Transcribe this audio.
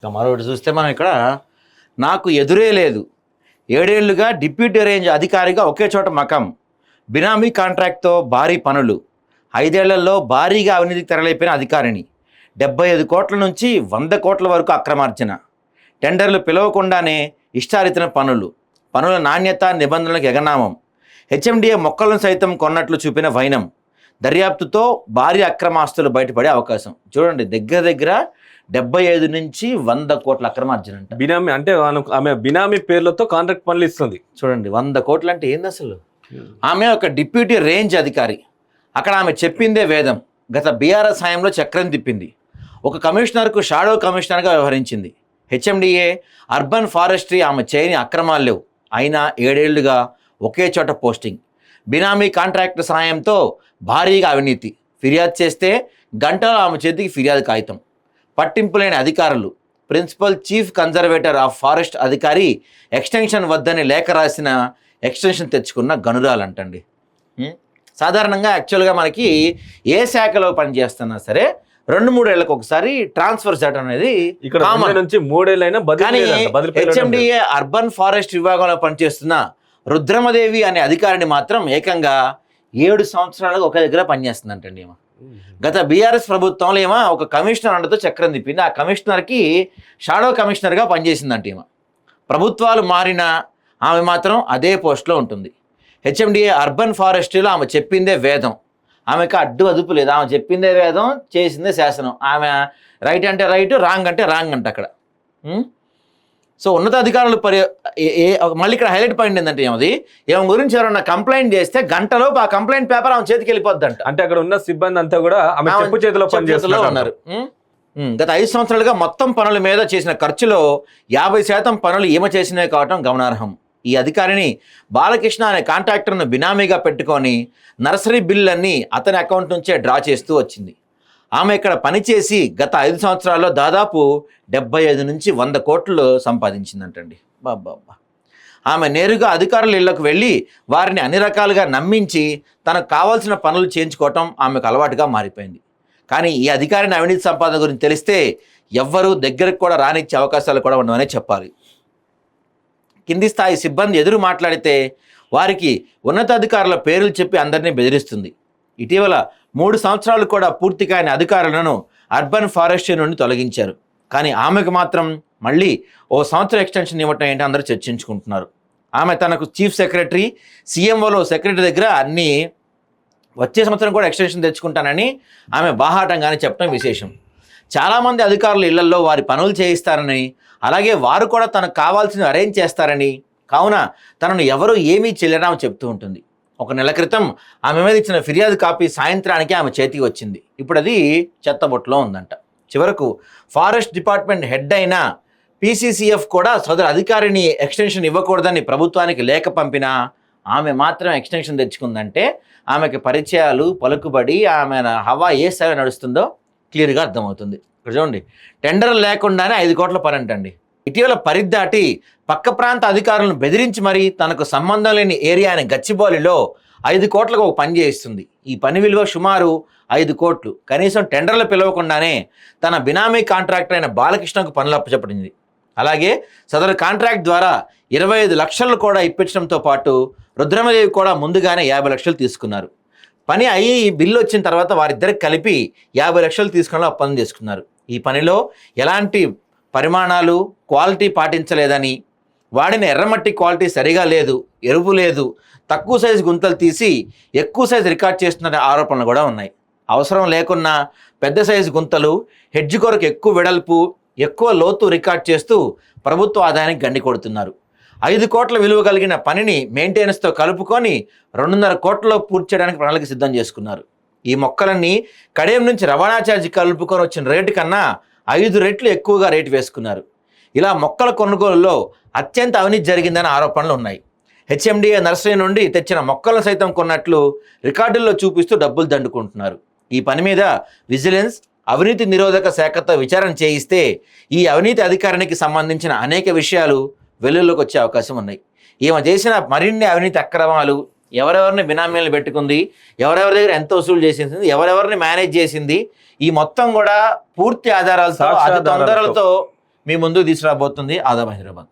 ఇక మరొకటి చూస్తే మనం ఇక్కడ నాకు ఎదురే లేదు 7 ఏళ్లుగా డిప్యూటీ రేంజ్ అధికారిగా ఒకే చోట మకం బినామీ కాంట్రాక్ట్తో భారీ పనులు 5 ఏళ్లలో భారీగా అవినీతికి తెరలేపిన అధికారిని 75 కోట్ల నుంచి 100 కోట్ల వరకు అక్రమార్జన టెండర్లు పిలవకుండానే ఇష్టారీతిన పనుల నాణ్యత నిబంధనలకు ఎగనామం హెచ్ఎండిఏ మొక్కలను సైతం కొన్నట్లు చూపిన వైనం దర్యాప్తుతో భారీ అక్రమాస్తులు బయటపడే అవకాశం. చూడండి, దగ్గర 75 నుంచి 100 కోట్ల అక్రమార్జన అంట. బినామీ అంటే ఆమె బినామీ పేర్లతో కాంట్రాక్ట్ పనులు ఇస్తుంది. చూడండి, 100 కోట్లు అంటే ఏంది అసలు? ఆమె ఒక డిప్యూటీ రేంజ్ అధికారి. అక్కడ ఆమె చెప్పిందే వేదం. గత బీఆర్ఎస్ హయాంలో చక్రం తిప్పింది. ఒక కమిషనర్కు షాడో కమిషనర్గా వ్యవహరించింది. హెచ్ఎండిఏ అర్బన్ ఫారెస్ట్రీ ఆమె చేయని అక్రమాలు లేవు. అయినా 7 ఏళ్లుగా ఒకే చోట పోస్టింగ్. బినామీ కాంట్రాక్టర్ సాయంతో భారీగా అవినీతి. ఫిర్యాదు చేస్తే గంటలో ఆమె చేతికి ఫిర్యాదు కాగితం. పట్టింపు లేని అధికారులు. Principal chief conservator of forest అధికారి ఎక్స్టెన్షన్ వద్దని లేఖ రాసిన ఎక్స్టెన్షన్ తెచ్చుకున్న గనురాలంటండి. సాధారణంగా యాక్చువల్గా మనకి ఏ శాఖలో పనిచేస్తున్నా సరే 2-3 ఏళ్ళకి ఒకసారి ట్రాన్స్ఫర్ చేయడం అనేది ఇక్కడ నుంచి 3 ఏళ్ళైనా కానీ హెచ్ఎండిఏ అర్బన్ ఫారెస్ట్ విభాగంలో పనిచేస్తున్న రుద్రమదేవి అనే అధికారిని మాత్రం ఏకంగా 7 సంవత్సరాలుగా ఒక దగ్గర పనిచేస్తుందంటండి. ఏమో గత బీఆర్ఎస్ ప్రభుత్వంలో ఏమో ఒక కమిషనర్ అండతో చక్రం తిప్పింది. ఆ కమిషనర్కి షాడో కమిషనర్గా పనిచేసిందంట. ఏమో ప్రభుత్వాలు మారినా ఆమె మాత్రం అదే పోస్ట్లో ఉంటుంది. హెచ్ఎండిఏ అర్బన్ ఫారెస్ట్రీలో ఆమె చెప్పిందే వేదం. ఆమెకు అడ్డు అదుపు లేదు. ఆమె చెప్పిందే వేదం, చేసిందే శాసనం. ఆమె రైట్ అంటే రైట్, రాంగ్ అంటే రాంగ్ అంట అక్కడ. సో ఉన్నతాధికారులు మళ్ళీ ఇక్కడ హైలైట్ పాయింట్ ఏంటంటే ఏమది ఏమ గురించి ఎవరన్నా కంప్లైంట్ చేస్తే గంటలోపు ఆ కంప్లైంట్ పేపర్ ఆమె చేతికి వెళ్ళిపోద్ది అంట. అంటే అక్కడ ఉన్న సిబ్బంది అంతా కూడా ఆమె చెప్పు చేతిలో పనిచేస్తూ ఉన్నారు. గత 5 సంవత్సరాలుగా మొత్తం పనుల మీద చేసిన ఖర్చులో 50% పనులు ఈమె చేసినవి కావటం గమనార్హం. ఈ అధికారిని బాలకృష్ణ అనే కాంట్రాక్టర్ను బినామీగా పెట్టుకొని నర్సరీ బిల్లన్నీ అతని అకౌంట్ నుంచే డ్రా చేస్తూ వచ్చింది. ఆమె ఇక్కడ పనిచేసి గత 5 సంవత్సరాల్లో దాదాపు 75 నుంచి 100 కోట్లు సంపాదించిందంటండి. బాబా, ఆమె నేరుగా అధికారుల ఇళ్లకు వెళ్ళి వారిని అన్ని రకాలుగా నమ్మించి తనకు కావాల్సిన పనులు చేయించుకోవటం ఆమెకు అలవాటుగా మారిపోయింది. కానీ ఈ అధికారిని అవినీతి సంపాదన గురించి తెలిస్తే ఎవ్వరూ దగ్గరకు కూడా రానిచ్చే అవకాశాలు కూడా ఉండవనే చెప్పాలి. కింది స్థాయి సిబ్బంది ఎదురు మాట్లాడితే వారికి ఉన్నతాధికారుల పేర్లు చెప్పి అందరినీ బెదిరిస్తుంది. ఇటీవల 3 సంవత్సరాలు కూడా పూర్తి కాని అధికారులను అర్బన్ ఫారెస్ట్రీ నుండి తొలగించారు. కానీ ఆమెకు మాత్రం మళ్ళీ 1 సంవత్సరం ఎక్స్టెన్షన్ ఇవ్వటం ఏంటి అందరూ చర్చించుకుంటున్నారు. ఆమె తనకు చీఫ్ సెక్రటరీ, సీఎంఓలో సెక్రటరీ దగ్గర అన్నీ వచ్చే సంవత్సరం కూడా ఎక్స్టెన్షన్ తెచ్చుకుంటానని ఆమె బాహాటంగానే చెప్పడం విశేషం. చాలామంది అధికారులు ఇళ్లలో వారి పనులు చేయిస్తారని, అలాగే వారు కూడా తనకు కావాల్సినవి అరేంజ్ చేస్తారని, కావున తనను ఎవరూ ఏమీ చెల్లెనా చెప్తూ ఉంటుంది. 1 నెల క్రితం ఆమె మీద ఇచ్చిన ఫిర్యాదు కాపీ సాయంత్రానికి ఆమె చేతికి వచ్చింది. ఇప్పుడు అది చెత్తబొట్టులో ఉందంట. చివరకు ఫారెస్ట్ డిపార్ట్మెంట్ హెడ్ అయిన పీసీసీఎఫ్ కూడా సదరు అధికారిని ఎక్స్టెన్షన్ ఇవ్వకూడదని ప్రభుత్వానికి లేఖ పంపినా ఆమె మాత్రం ఎక్స్టెన్షన్ తెచ్చుకుందంటే ఆమెకి పరిచయాలు, పలుకుబడి, ఆమె హవా ఏ స్థాయిలో నడుస్తుందో క్లియర్గా అర్థమవుతుంది. ఇక్కడ చూడండి, టెండర్ లేకుండానే 5 కోట్ల పని అంటండి. ఇటీవల పరిద్దాటి పక్క ప్రాంత అధికారులను బెదిరించి మరీ తనకు సంబంధం లేని ఏరియా అయిన గచ్చిబౌలిలో 5 కోట్లకు ఒక పని చేయిస్తుంది. ఈ పని విలువ సుమారు 5 కోట్లు. కనీసం టెండర్లు పిలవకుండానే తన బినామీ కాంట్రాక్టర్ అయిన బాలకృష్ణకు పనులు అప్పచెప్పింది. అలాగే సదరు కాంట్రాక్ట్ ద్వారా 25 లక్షలు కూడా ఇప్పించడంతో పాటు రుద్రమదేవి కూడా ముందుగానే 50 లక్షలు తీసుకున్నారు. పని అయ్యి బిల్లు వచ్చిన తర్వాత వారిద్దరికి కలిపి 50 లక్షలు తీసుకుని ఒప్పందం చేసుకున్నారు. ఈ పనిలో ఎలాంటి పరిమాణాలు, క్వాలిటీ పాటించలేదని, వాడిన ఎర్రమట్టి క్వాలిటీ సరిగా లేదు, ఎరువు లేదు, తక్కువ సైజు గుంతలు తీసి ఎక్కువ సైజు రికార్డ్ చేస్తున్న ఆరోపణలు కూడా ఉన్నాయి. అవసరం లేకున్నా పెద్ద సైజు గుంతలు, హెడ్జ్ కొరకు ఎక్కువ వెడల్పు, ఎక్కువ లోతు రికార్డ్ చేస్తూ ప్రభుత్వ ఆదాయానికి గండి కొడుతున్నారు. 5 కోట్ల విలువ కలిగిన పనిని మెయింటెనెన్స్తో కలుపుకొని 2.5 కోట్లలో పూర్తి చేయడానికి ప్రణాళిక సిద్ధం చేసుకున్నారు. ఈ మొక్కలన్నీ కడియం నుంచి రవాణా ఛార్జీ కలుపుకొని వచ్చిన రేటు కన్నా 5 రెట్లు ఎక్కువగా రేటు వేసుకున్నారు. ఇలా మొక్కల కొనుగోలులో అత్యంత అవినీతి జరిగిందనే ఆరోపణలు ఉన్నాయి. హెచ్ఎండిఏ నర్సరీ నుండి తెచ్చిన మొక్కలను సైతం కొన్నట్లు రికార్డుల్లో చూపిస్తూ డబ్బులు దండుకుంటున్నారు. ఈ పని మీద విజిలెన్స్, అవినీతి నిరోధక శాఖతో విచారణ చేయిస్తే ఈ అవినీతి అధికారానికి సంబంధించిన అనేక విషయాలు వెలుగులోకి వచ్చే అవకాశం ఉన్నాయి. ఈమె చేసిన మరిన్ని అవినీతి అక్రమాలు, ఎవరెవరిని బినామీలను పెట్టుకుంది, ఎవరెవరి దగ్గర ఎంత వసూలు చేసింది, ఎవరెవరిని మేనేజ్ చేసింది, ఈ మొత్తం కూడా పూర్తి ఆధారాలతో అతి తొందరలతో మీ ముందుకు తీసుకురాబోతుంది ఆదాబ్ హైదరాబాద్.